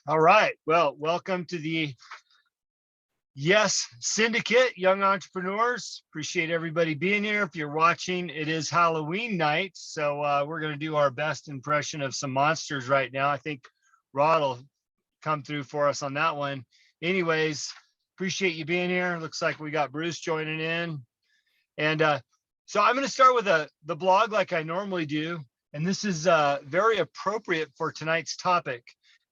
All right. Well, welcome to the Y.E.S Syndicate, Young Entrepreneurs. Appreciate everybody being here. If you're watching, it is Halloween night. So we're going to do our best impression of some monsters right now. I think Rod will come through for us on that one. Anyways, appreciate you being here. Looks like we got Bruce joining in. And so I'm going to start with the blog like I normally do. And this is very appropriate for tonight's topic.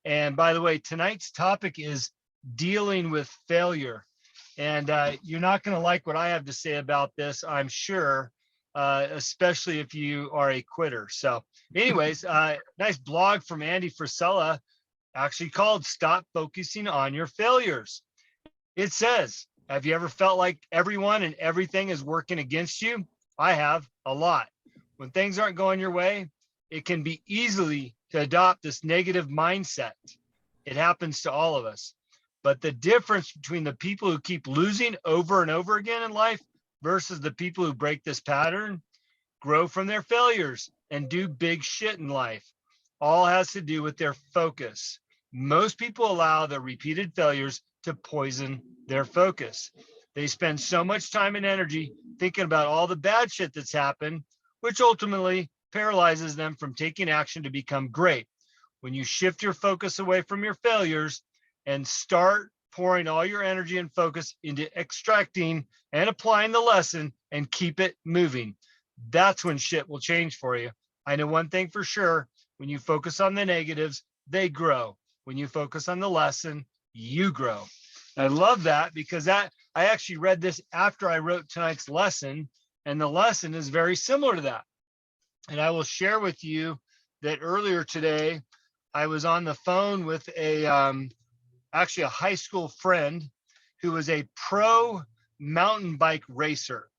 And by the way, tonight's topic is dealing with failure. And you're not going to like what I have to say about this, I'm sure, especially if you are a quitter. So anyways, nice blog from Andy Frisella, actually called Stop Focusing on Your Failures. It says, have you ever felt like everyone and everything is working against you? I have, a lot. When things aren't going your way, it can be easily to adopt this negative mindset. It happens to all of us. But the difference between the people who keep losing over and over again in life versus the people who break this pattern, grow from their failures, and do big shit in life, all has to do with their focus. Most people allow their repeated failures to poison their focus. They spend so much time and energy thinking about all the bad shit that's happened, which ultimately paralyzes them from taking action to become great. When you shift your focus away from your failures and start pouring all your energy and focus into extracting and applying the lesson and keep it moving, that's when shit will change for you. I know one thing for sure: when you focus on the negatives, they grow. When you focus on the lesson, you grow. I love that because I actually read this after I wrote tonight's lesson, and the lesson is very similar to that. And I will share with you that earlier today, I was on the phone with actually a high school friend who was a pro mountain bike racer.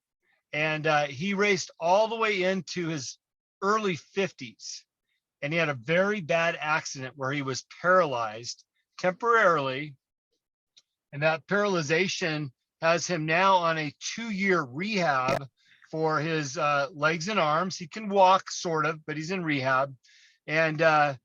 And he raced all the way into his early 50s. And he had a very bad accident where he was paralyzed temporarily. And that paralyzation has him now on a 2-year rehab for his legs and arms. He can walk sort of, but he's in rehab. And the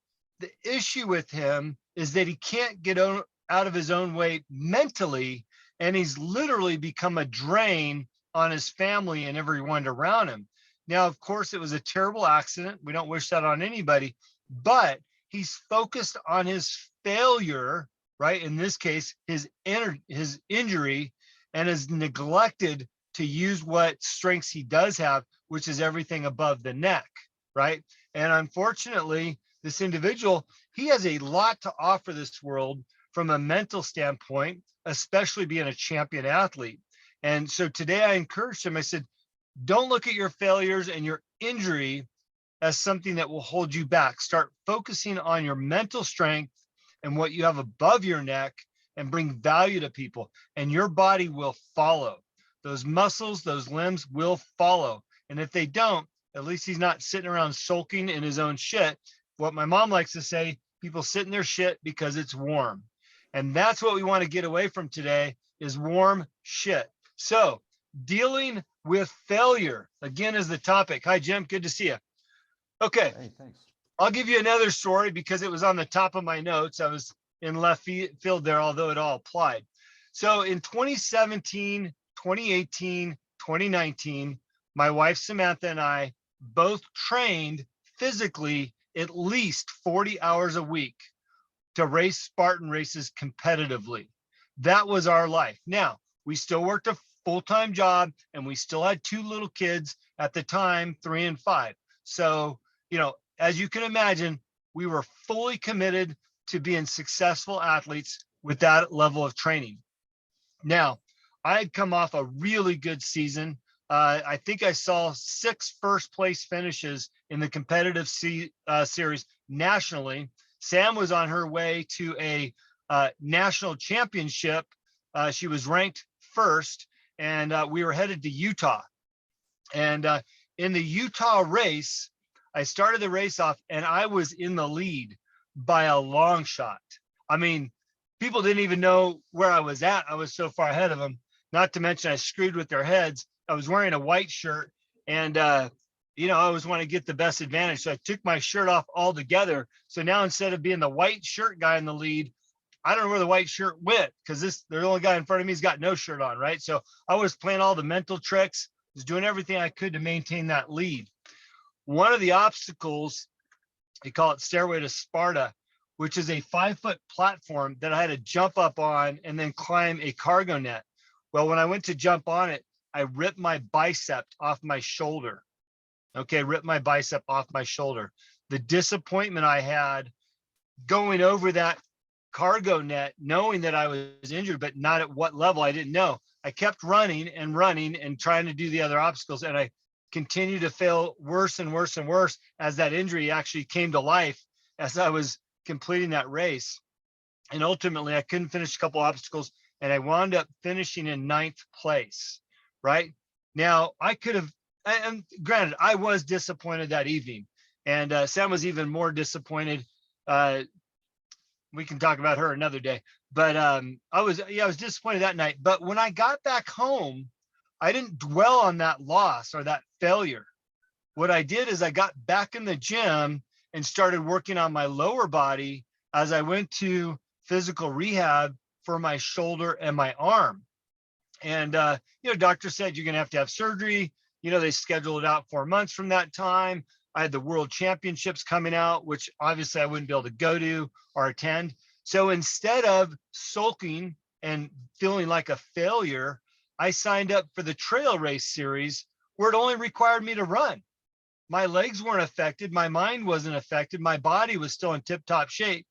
issue with him is that he can't get out of his own way mentally. And he's literally become a drain on his family and everyone around him. Now, of course, it was a terrible accident. We don't wish that on anybody, but he's focused on his failure, right? In this case, his injury, and has neglected to use what strengths he does have, which is everything above the neck, right? And unfortunately, this individual, he has a lot to offer this world from a mental standpoint, especially being a champion athlete. And so today I encouraged him. I said, don't look at your failures and your injury as something that will hold you back. Start focusing on your mental strength and what you have above your neck, and bring value to people, and your body will follow. Those muscles, those limbs will follow. And if they don't, at least he's not sitting around sulking in his own shit. What my mom likes to say, people sit in their shit because it's warm. And that's what we want to get away from today, is warm shit. So dealing with failure, again, is the topic. Hi, Jim. Good to see you. Okay. Hey, thanks. I'll give you another story because it was on the top of my notes. I was in left field there, although it all applied. So in 2017, 2018, 2019, my wife, Samantha, and I both trained physically at least 40 hours a week to race Spartan races competitively. That was our life. Now, we still worked a full-time job, and we still had 2 little kids at the time, 3 and 5. So, as you can imagine, we were fully committed to being successful athletes with that level of training. Now, I had come off a really good season. I think I saw 6 first-place finishes in the competitive series nationally. Sam was on her way to a national championship. She was ranked first, and we were headed to Utah. And in the Utah race, I started the race off, and I was in the lead by a long shot. I mean, people didn't even know where I was at. I was so far ahead of them. Not to mention I screwed with their heads. I was wearing a white shirt, and I always want to get the best advantage. So I took my shirt off altogether. So now instead of being the white shirt guy in the lead, I don't know where the white shirt went because the only guy in front of me has got no shirt on, right? So I was playing all the mental tricks, was doing everything I could to maintain that lead. One of the obstacles, they call it Stairway to Sparta, which is a 5-foot platform that I had to jump up on and then climb a cargo net. Well, when I went to jump on it, I ripped my bicep off my shoulder. Okay, ripped my bicep off my shoulder. The disappointment I had going over that cargo net, knowing that I was injured, but not at what level, I didn't know. I kept running and trying to do the other obstacles. And I continued to fail worse and worse and worse as that injury actually came to life as I was completing that race. And ultimately, I couldn't finish a couple obstacles, and I wound up finishing in 9th place, right? Now, I could have, and granted, I was disappointed that evening. And Sam was even more disappointed. We can talk about her another day. But I was disappointed that night. But when I got back home, I didn't dwell on that loss or that failure. What I did is I got back in the gym and started working on my lower body as I went to physical rehab for my shoulder and my arm. And, doctor said, you're going to have surgery. They scheduled it out 4 months from that time. I had the world championships coming out, which obviously I wouldn't be able to go to or attend. So instead of sulking and feeling like a failure, I signed up for the trail race series where it only required me to run. My legs weren't affected. My mind wasn't affected. My body was still in tip-top shape,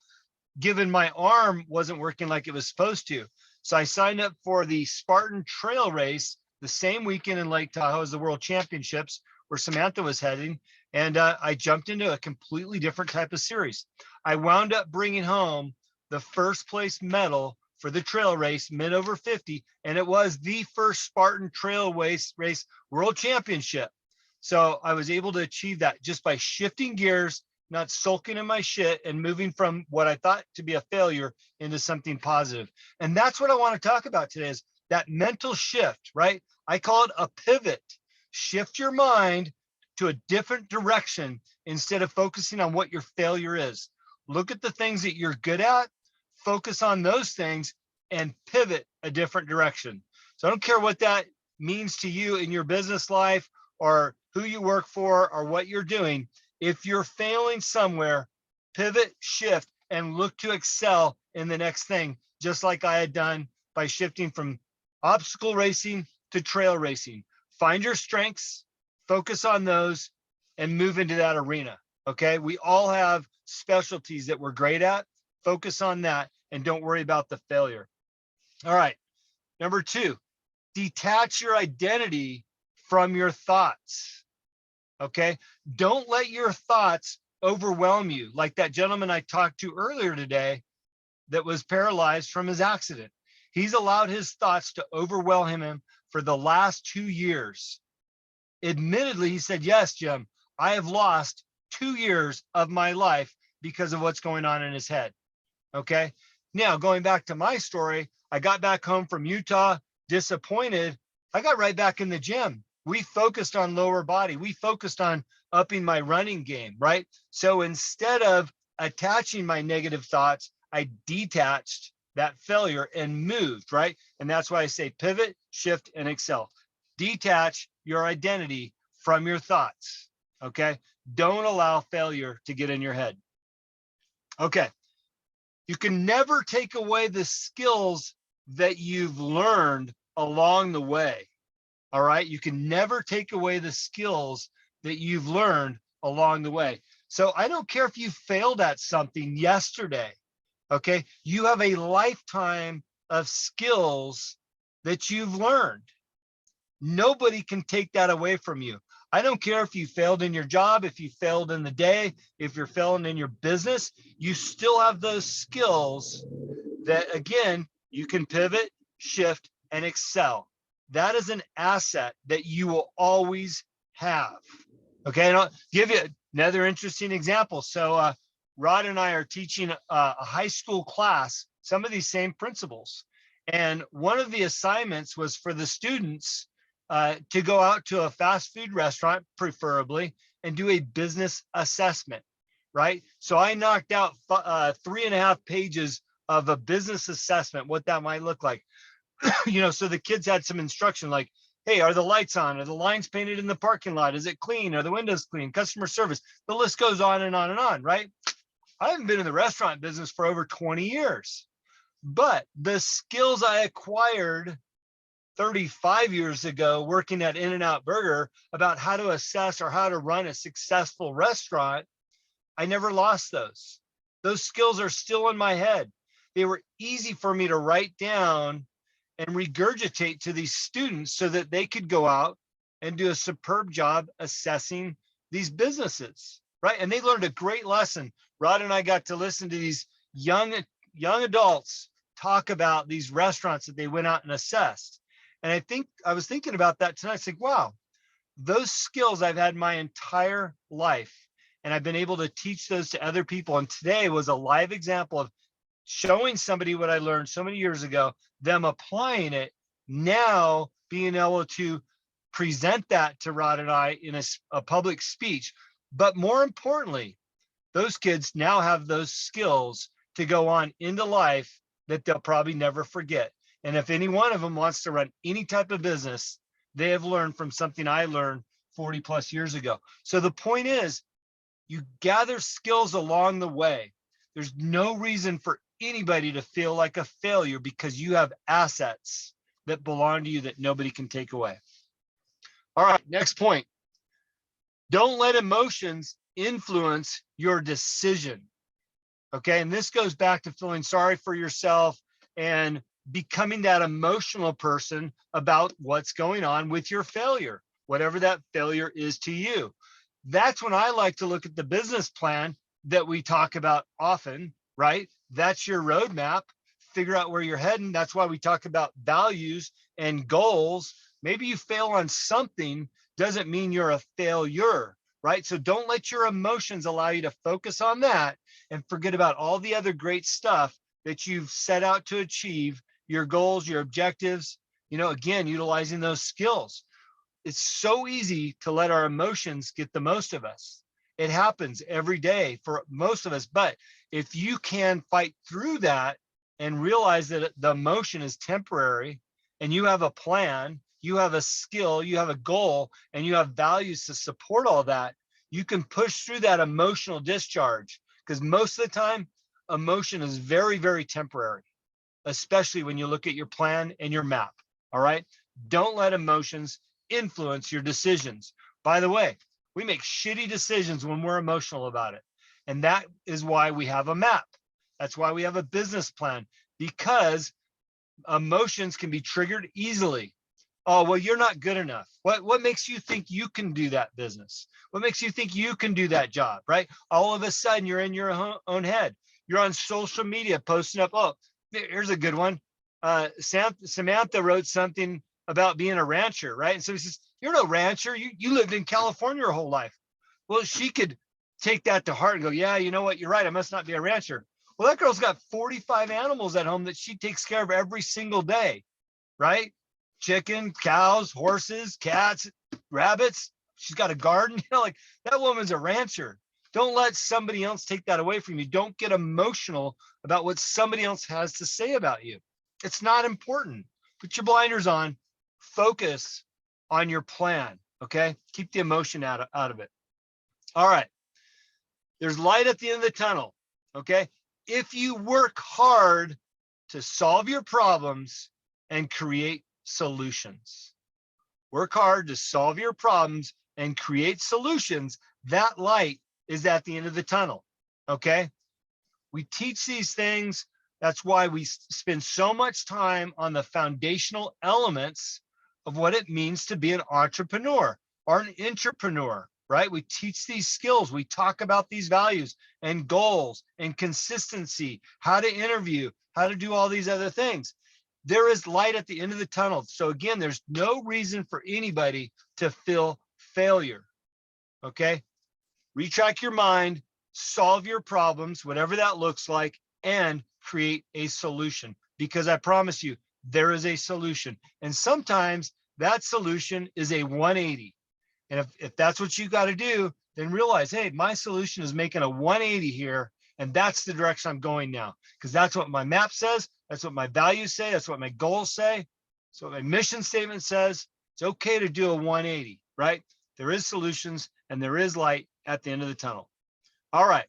given my arm wasn't working like it was supposed to. So I signed up for the Spartan Trail Race the same weekend in Lake Tahoe as the World Championships, where Samantha was heading. And I jumped into a completely different type of series. I wound up bringing home the first place medal for the trail race, men over 50. And it was the first Spartan Trail Race World Championship. So I was able to achieve that just by shifting gears, not sulking in my shit, and moving from what I thought to be a failure into something positive. And that's what I want to talk about today, is that mental shift, right? I call it a pivot. Shift your mind to a different direction instead of focusing on what your failure is. Look at the things that you're good at, focus on those things, and pivot a different direction. So I don't care what that means to you in your business life or who you work for or what you're doing. If you're failing somewhere, pivot, shift, and look to excel in the next thing, just like I had done by shifting from obstacle racing to trail racing. Find your strengths, focus on those, and move into that arena. Okay. We all have specialties that we're great at. Focus on that and don't worry about the failure. All right. Number 2, detach your identity from your thoughts. Okay. Don't let your thoughts overwhelm you. Like that gentleman I talked to earlier today that was paralyzed from his accident. He's allowed his thoughts to overwhelm him for the last 2 years. Admittedly, he said, yes, Jim, I have lost 2 years of my life because of what's going on in his head. Okay. Now, going back to my story, I got back home from Utah, disappointed. I got right back in the gym. We focused on lower body. We focused on upping my running game, right? So instead of attaching my negative thoughts, I detached that failure and moved, right? And that's why I say pivot, shift, and excel. Detach your identity from your thoughts, okay? Don't allow failure to get in your head. Okay. You can never take away the skills that you've learned along the way. All right. You can never take away the skills that you've learned along the way. So I don't care if you failed at something yesterday. Okay. You have a lifetime of skills that you've learned. Nobody can take that away from you. I don't care if you failed in your job, if you failed in the day, if you're failing in your business, you still have those skills that, again, you can pivot, shift, and excel. That is an asset that you will always have. Okay, and I'll give you another interesting example. So Rod and I are teaching a high school class some of these same principles. And one of the assignments was for the students to go out to a fast food restaurant, preferably, and do a business assessment, right? So I knocked out 3.5 pages of a business assessment, what that might look like. So the kids had some instruction like, hey, are the lights on? Are the lines painted in the parking lot? Is it clean? Are the windows clean? Customer service. The list goes on and on and on, right? I haven't been in the restaurant business for over 20 years, but the skills I acquired 35 years ago working at In-N-Out Burger about how to assess or how to run a successful restaurant, I never lost those. Those skills are still in my head. They were easy for me to write down and regurgitate to these students so that they could go out and do a superb job assessing these businesses, right? And they learned a great lesson. Rod and I got to listen to these young adults talk about these restaurants that they went out and assessed. And I was thinking about that tonight. It's like, wow, those skills I've had my entire life, and I've been able to teach those to other people. And today was a live example of showing somebody what I learned so many years ago, them applying it, now being able to present that to Rod and I in a public speech. But more importantly, those kids now have those skills to go on into life that they'll probably never forget. And if any one of them wants to run any type of business, they have learned from something I learned 40 plus years ago. So the point is, you gather skills along the way. There's no reason for anybody to feel like a failure because you have assets that belong to you that nobody can take away. All right, next point. Don't let emotions influence your decision. Okay, and this goes back to feeling sorry for yourself and becoming that emotional person about what's going on with your failure, whatever that failure is to you. That's when I like to look at the business plan that we talk about often, right? That's your roadmap. Figure out where you're heading. That's why we talk about values and goals. Maybe you fail on something doesn't mean you're a failure, right? So don't let your emotions allow you to focus on that and forget about all the other great stuff that you've set out to achieve, your goals, your objectives, again, utilizing those skills. It's so easy to let our emotions get the most of us. It happens every day for most of us. But if you can fight through that and realize that the emotion is temporary and you have a plan, you have a skill, you have a goal, and you have values to support all that, you can push through that emotional discharge, because most of the time, emotion is very, very temporary, especially when you look at your plan and your map. All right. Don't let emotions influence your decisions. By the way, we make shitty decisions when we're emotional about it. And that is why we have a map. That's why we have a business plan, because emotions can be triggered easily. Oh, well, you're not good enough. What makes you think you can do that business? What makes you think you can do that job, right? All of a sudden, you're in your own head. You're on social media posting up. Oh, here's a good one. Samantha wrote something about being a rancher, right? And so he says, you're no rancher. You lived in California your whole life. Well, she could take that to heart and go, yeah, you know what? You're right. I must not be a rancher. Well, that girl's got 45 animals at home that she takes care of every single day, right? Chicken, cows, horses, cats, rabbits. She's got a garden. Like that woman's a rancher. Don't let somebody else take that away from you. Don't get emotional about what somebody else has to say about you. It's not important. Put your blinders on. Focus on your plan, okay? Keep the emotion out of it. All right. There's light at the end of the tunnel, okay? If you work hard to solve your problems and create solutions. Work hard to solve your problems and create solutions. That light is at the end of the tunnel, okay? We teach these things. That's why we spend so much time on the foundational elements of what it means to be an entrepreneur or an intrapreneur, right? We teach these skills. We talk about these values and goals and consistency, how to interview, how to do all these other things. There is light at the end of the tunnel. So again, there's no reason for anybody to feel failure, okay? Retract your mind, solve your problems, whatever that looks like, and create a solution, because I promise you, there is a solution. And sometimes that solution is a 180. And if that's what you got to do, then realize, hey, my solution is making a 180 here, And that's the direction I'm going now, because that's what my map says. That's what my values say. That's what my goals say. So my mission statement says. It's okay to do a 180, right? There is solutions and there is light at the end of the tunnel. All right.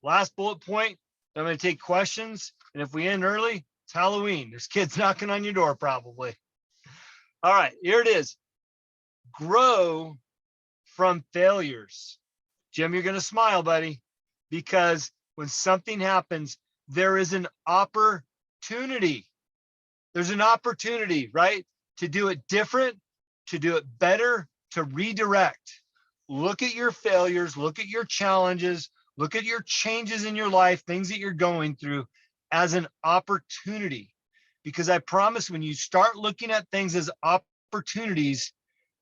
Last bullet point. I'm going to take questions. And if we end early, it's Halloween. There's kids knocking on your door probably. All right, here it is. Grow from failures. Jim, you're going to smile, buddy, because when something happens, there is an opportunity. There's an opportunity, right? To do it different, to do it better, to redirect. Look at your failures, look at your challenges, look at your changes in your life, things that you're going through as an opportunity. Because I promise when you start looking at things as opportunities,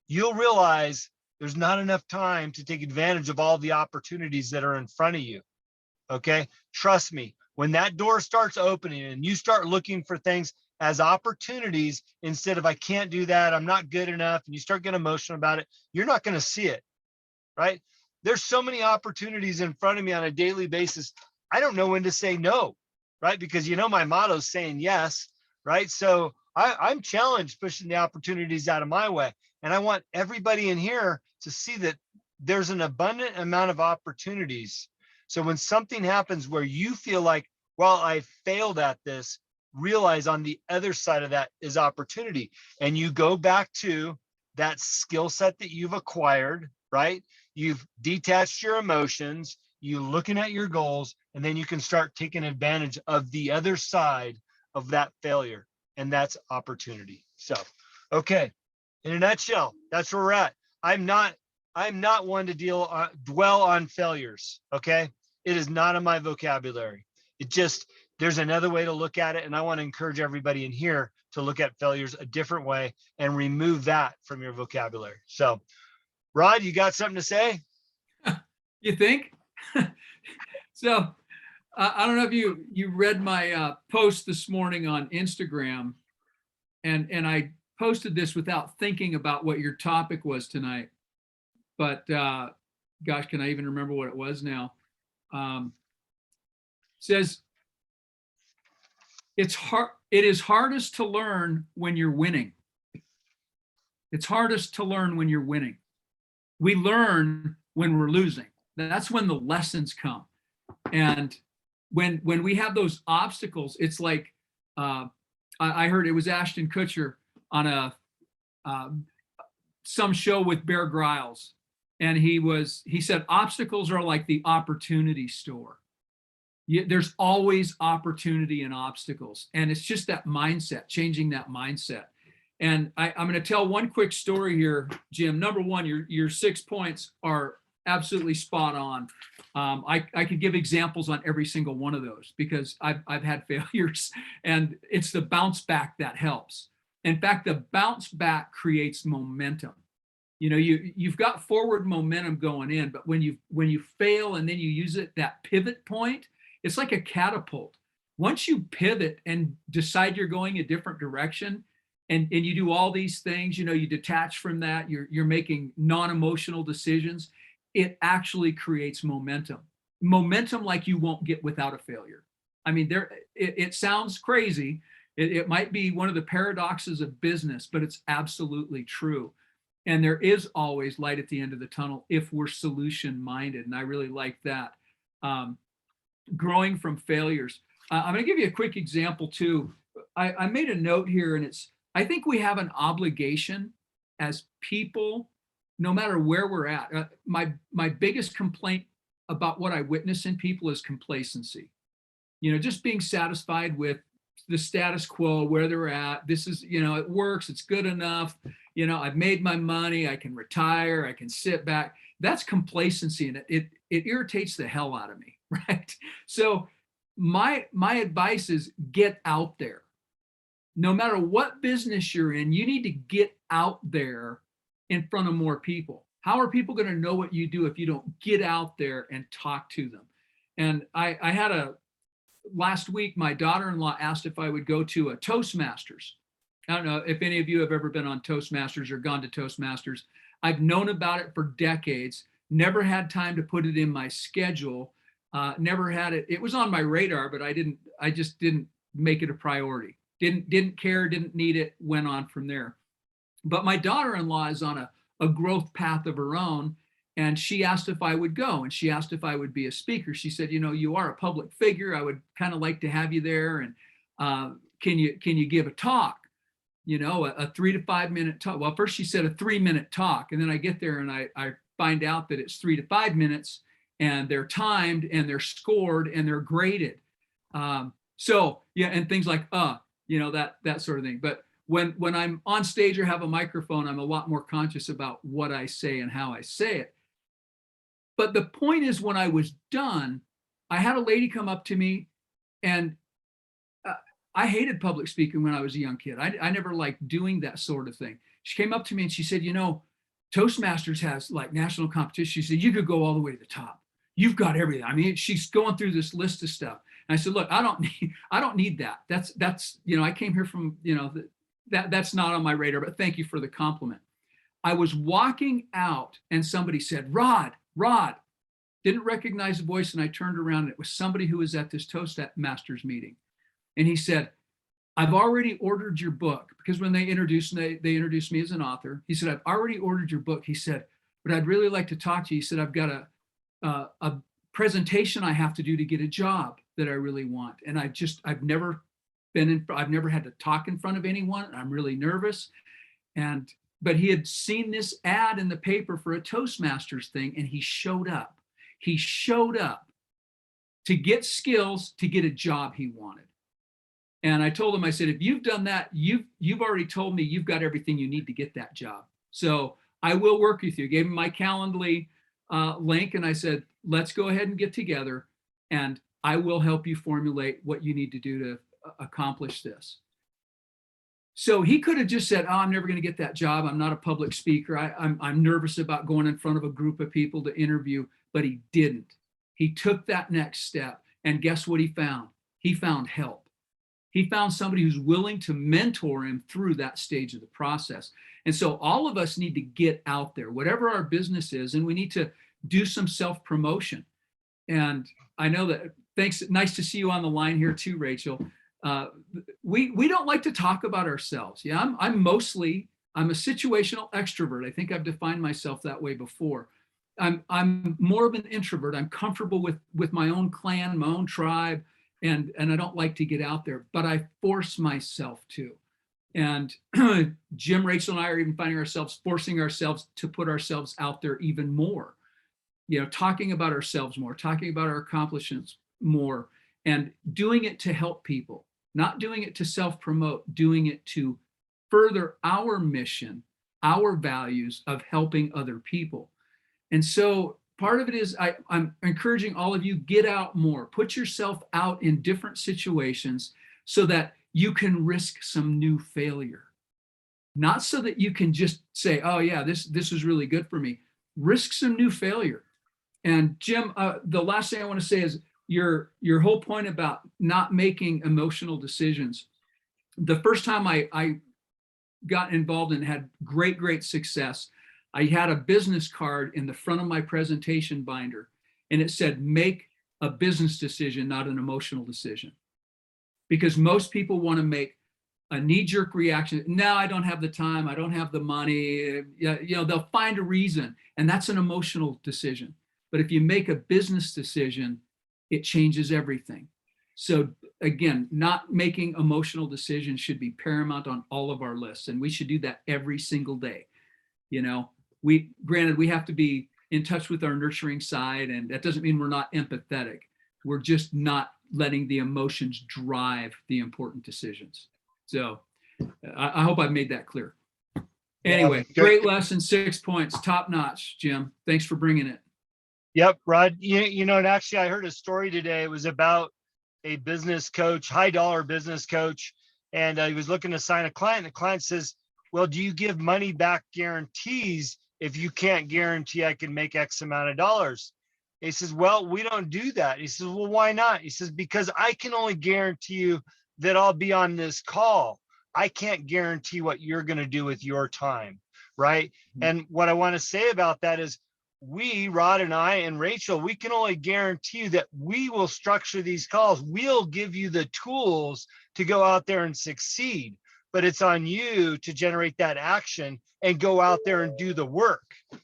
you'll realize there's not enough time to take advantage of all the opportunities that are in front of you. Okay. Trust me, when that door starts opening and you start looking for things as opportunities instead of I can't do that, I'm not good enough, and you start getting emotional about it, you're not going to see it, right? There's so many opportunities in front of me on a daily basis. I don't know when to say no, right? Because my motto is saying yes, right? So I'm challenged pushing the opportunities out of my way. And I want everybody in here to see that there's an abundant amount of opportunities. So when something happens where you feel like, well, I failed at this, realize on the other side of that is opportunity. And you go back to that skill set that you've acquired, right? You've detached your emotions, you looking at your goals, and then you can start taking advantage of the other side of that failure. And that's opportunity. So, okay. In a nutshell, that's where we're at. I'm not one to dwell on failures. Okay. It is not in my vocabulary. There's another way to look at it. And I want to encourage everybody in here to look at failures a different way and remove that from your vocabulary. So, Rod, you got something to say? You think? So, I don't know if you read my post this morning on Instagram, and I posted this without thinking about what your topic was tonight. But gosh, can I even remember what it was now? Says it is hardest to learn when you're winning. It's hardest to learn when you're winning. We learn when we're losing. That's when the lessons come. And when we have those obstacles, it's like I heard it was Ashton Kutcher on some show with Bear Grylls, and he said obstacles are like the opportunity store. There's always opportunity in obstacles, and it's just that mindset, changing that mindset. And I'm going to tell one quick story here, Jim. Number one, your 6 points are absolutely spot on. I could give examples on every single one of those because I've had failures, and it's the bounce back that helps. In fact, the bounce back creates momentum. You've got forward momentum going in, but when you fail and then you use that pivot point, it's like a catapult. Once you pivot and decide you're going a different direction, and you do all these things, you detach from that, you're making non-emotional decisions, it actually creates momentum like you won't get without a failure. I mean, it sounds crazy. It might be one of the paradoxes of business, but it's absolutely true. And there is always light at the end of the tunnel if we're solution minded. And I really like that. Growing from failures. I'm going to give you a quick example too. I made a note here, and I think we have an obligation as people, no matter where we're at. My biggest complaint about what I witness in people is complacency. Just being satisfied with the status quo, where they're at. This is, it works, it's good enough. I've made my money, I can retire, I can sit back. That's complacency, and it irritates the hell out of me, right? So my advice is get out there. No matter what business you're in, you need to get out there in front of more people. How are people going to know what you do if you don't get out there and talk to them? And I had last week, my daughter-in-law asked if I would go to a Toastmasters. I don't know if any of you have ever been on Toastmasters or gone to Toastmasters. I've known about it for decades, never had time to put it in my schedule, Never had it. It was on my radar, but I just didn't make it a priority. Didn't care, didn't need it, went on from there. But my daughter-in-law is on a growth path of her own. And she asked if I would go, and she asked if I would be a speaker. She said, you are a public figure. I would kind of like to have you there. And can you give a talk? A 3 to 5 minute talk. Well, first she said a 3-minute talk. And then I get there and I find out that it's 3 to 5 minutes, and they're timed and they're scored and they're graded. So yeah, and things like, that sort of thing. But when I'm on stage or have a microphone, I'm a lot more conscious about what I say and how I say it. But the point is, when I was done, I had a lady come up to me, and I hated public speaking when I was a young kid. I never liked doing that sort of thing. She came up to me and she said, Toastmasters has like national competition. She said, you could go all the way to the top. You've got everything. I mean, she's going through this list of stuff. And I said, look, I don't need that. That's I came here from, that's not on my radar, but thank you for the compliment. I was walking out and somebody said, Rod, didn't recognize the voice. And I turned around and it was somebody who was at this Toastmasters meeting. And he said, I've already ordered your book, because when they introduced me as an author. He said, I've already ordered your book. He said, but I'd really like to talk to you. He said, I've got a presentation I have to do to get a job that I really want. And I've never had to talk in front of anyone. I'm really nervous. But he had seen this ad in the paper for a Toastmasters thing, and he showed up. He showed up to get skills to get a job he wanted. And I told him, I said, if you've done that, you've already told me you've got everything you need to get that job. So I will work with you. I gave him my Calendly link, and I said, let's go ahead and get together, and I will help you formulate what you need to do to accomplish this. So he could have just said, I'm never going to get that job. I'm not a public speaker. I'm nervous about going in front of a group of people to interview, but he didn't. He took that next step, and guess what he found? He found help. He found somebody who's willing to mentor him through that stage of the process. And so all of us need to get out there, whatever our business is, and we need to do some self-promotion. And I know that, thanks, nice to see you on the line here too, Rachel. We don't like to talk about ourselves. Yeah, I'm a situational extrovert. I think I've defined myself that way before. I'm more of an introvert. I'm comfortable with my own clan, my own tribe, and I don't like to get out there, but I force myself to. And Jim, Rachel, and I are even forcing ourselves to put ourselves out there even more. Talking about ourselves more, talking about our accomplishments more, and doing it to help people. Not doing it to self-promote, doing it to further our mission, our values of helping other people. And so part of it is I'm encouraging all of you, get out more, put yourself out in different situations so that you can risk some new failure. Not so that you can just say, oh yeah, this is really good for me. Risk some new failure. And Jim, the last thing I want to say is, your whole point about not making emotional decisions. The first time I got involved and had great success, I had a business card in the front of my presentation binder, and it said, make a business decision, not an emotional decision. Because most people want to make a knee-jerk reaction. No, I don't have the time. I don't have the money. They'll find a reason, and that's an emotional decision. But if you make a business decision, it changes everything. So again, not making emotional decisions should be paramount on all of our lists. And we should do that every single day. We have to be in touch with our nurturing side. And that doesn't mean we're not empathetic. We're just not letting the emotions drive the important decisions. So I hope I've made that clear. Anyway, great lesson, 6 points, top notch, Jim. Thanks for bringing it. Yep, Rod. And actually I heard a story today. It was about a business coach, high dollar business coach. And he was looking to sign a client. The client says, well, do you give money back guarantees if you can't guarantee I can make X amount of dollars? He says, well, we don't do that. He says, well, why not? He says, because I can only guarantee you that I'll be on this call. I can't guarantee what you're going to do with your time. Right. Mm-hmm. And what I want to say about that is, Rod and I and Rachel, we can only guarantee you that we will structure these calls. We'll give you the tools to go out there and succeed, but it's on you to generate that action and go out there and do the work.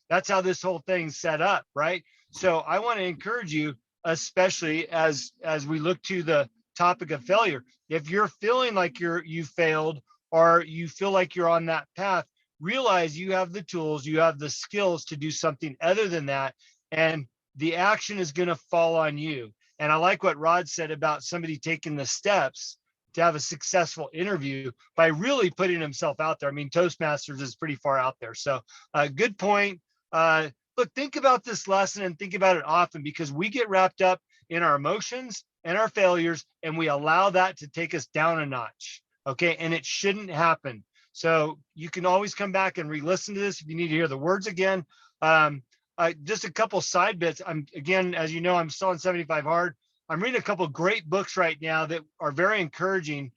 That's how this whole thing's set up, right? So I want to encourage you, especially as we look to the topic of failure. If you're feeling like you failed, or you feel like you're on that path, realize you have the tools, you have the skills to do something other than that. And the action is going to fall on you. And I like what Rod said about somebody taking the steps to have a successful interview by really putting himself out there. I mean, Toastmasters is pretty far out there. So good point. Look, think about this lesson and think about it often, because we get wrapped up in our emotions and our failures, and we allow that to take us down a notch. Okay. And it shouldn't happen. So you can always come back and re-listen to this if you need to hear the words again. Just a couple side bits. Again, as you know, I'm still on 75 Hard. I'm reading a couple great books right now that are very encouraging.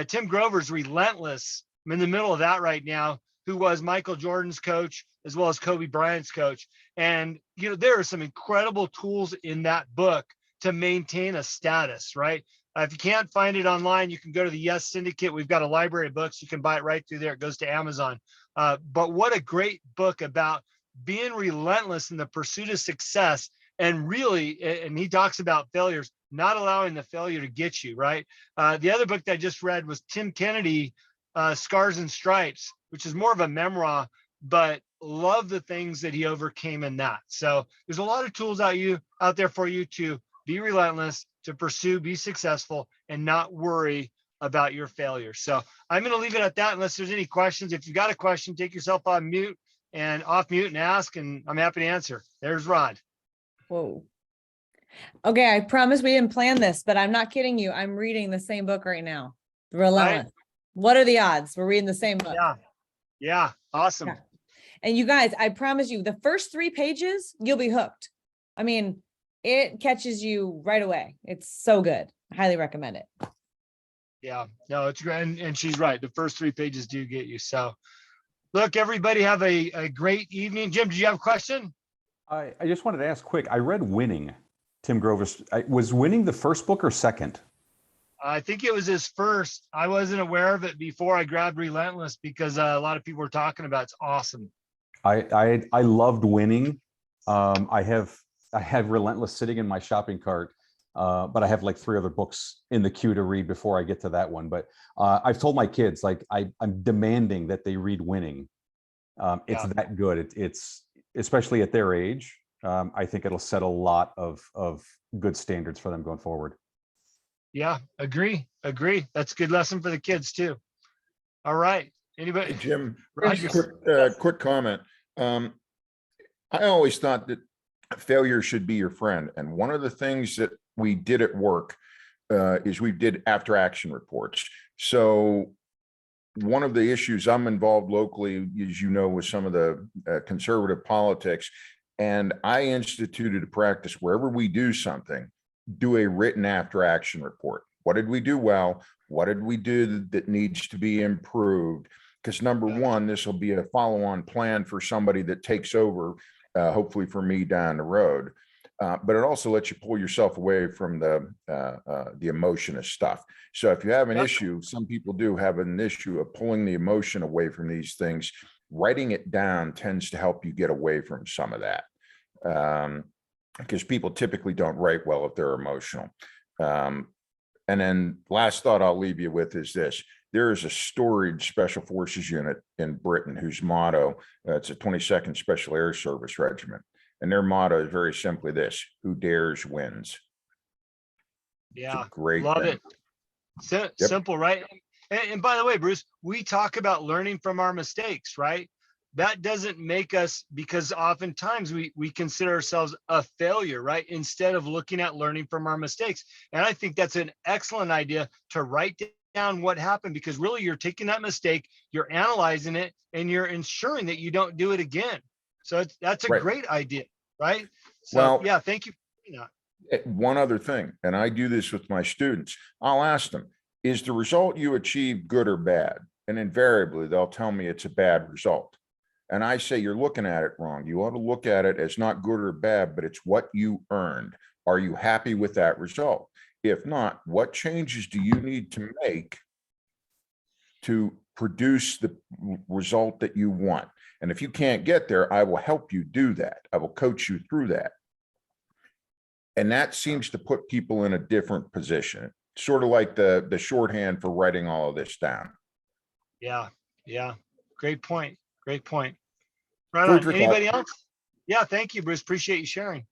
Tim Grover's Relentless. I'm in the middle of that right now, who was Michael Jordan's coach as well as Kobe Bryant's coach. And, you know, there are some incredible tools in that book to maintain a status, right? If you can't find it online, you can go to the Y.E.S Syndicate. We've got a library of books. You can buy it right through there. It goes to Amazon. But what a great book about being relentless in the pursuit of success. And really, and he talks about failures, not allowing the failure to get you, right? The other book that I just read was Tim Kennedy, Scars and Stripes, which is more of a memoir, but love the things that he overcame in that. So there's a lot of tools out there for you to be relentless, to pursue, be successful, and not worry about your failure. So I'm going to leave it at that unless there's any questions. If you got a question, take yourself on mute and off mute and ask, and I'm happy to answer. There's Rod. Whoa. Okay, I promise we didn't plan this, but I'm not kidding you. I'm reading the same book right now. Relentless. Right? What are the odds? We're reading the same book. Yeah. Awesome. Yeah. And you guys, I promise you, the first 3 pages, you'll be hooked. I mean, it catches you right away. It's so good. I highly recommend it. Yeah, no, it's great. And she's right. The first 3 pages do get you. So look, everybody have a great evening. Jim, did you have a question? I just wanted to ask quick. I read Winning, Tim Grover's. Was Winning the first book or second? I think it was his first. I wasn't aware of it before I grabbed Relentless because a lot of people were talking about it. It's awesome. I loved Winning. I have Relentless sitting in my shopping cart, but I have like 3 other books in the queue to read before I get to that one. But I've told my kids, like, I'm demanding that they read Winning. It's that good. It's especially at their age. I think it'll set a lot of good standards for them going forward. Yeah, agree. That's a good lesson for the kids too. All right. Anybody? Hey, Jim, quick comment. I always thought that failure should be your friend. And one of the things that we did at work is we did after action reports. So one of the issues I'm involved locally, as you know, with some of the conservative politics, and I instituted a practice wherever we do something, do a written after action report. What did we do well? What did we do that needs to be improved? Because number one, this will be a follow-on plan for somebody that takes over, hopefully for me down the road. But it also lets you pull yourself away from the emotion of stuff. So if you have an issue, some people do have an issue of pulling the emotion away from these things. Writing it down tends to help you get away from some of that. Because people typically don't write well if they're emotional. And then last thought I'll leave you with is this. There is a storied special forces unit in Britain whose motto, it's a 22nd Special Air Service Regiment. And their motto is very simply this: who dares wins. Yeah, great love thing. it. Simple, right? And by the way, Bruce, we talk about learning from our mistakes, right? That doesn't make us, because oftentimes we consider ourselves a failure, right? Instead of looking at learning from our mistakes. And I think that's an excellent idea, to write down what happened, because really you're taking that mistake, you're analyzing it, and you're ensuring that you don't do it again. So that's a great idea, right? So, well, yeah, thank you for doing that. One other thing, and I do this with my students, I'll ask them, is the result you achieve good or bad? And invariably, they'll tell me it's a bad result. And I say, you're looking at it wrong. You ought to look at it as not good or bad, but it's what you earned. Are you happy with that result? If not, what changes do you need to make to produce the result that you want? And if you can't get there, I will help you do that. I will coach you through that. And that seems to put people in a different position, sort of like the shorthand for writing all of this down. Yeah. Yeah. Great point. Great point. Right Food on. for thought. Anybody else? Yeah. Thank you, Bruce. Appreciate you sharing.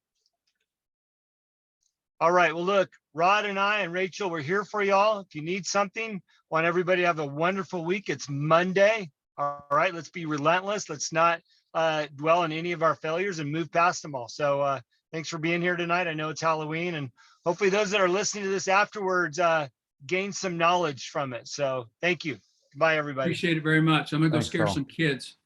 All right. Well, look, Rod and I and Rachel, we're here for y'all. If you need something, want everybody to have a wonderful week. It's Monday. All right. Let's be relentless. Let's not dwell on any of our failures and move past them all. So thanks for being here tonight. I know it's Halloween, and hopefully those that are listening to this afterwards gain some knowledge from it. So thank you. Bye, everybody. Appreciate it very much. I'm gonna go Thanks, scare Carl. some kids.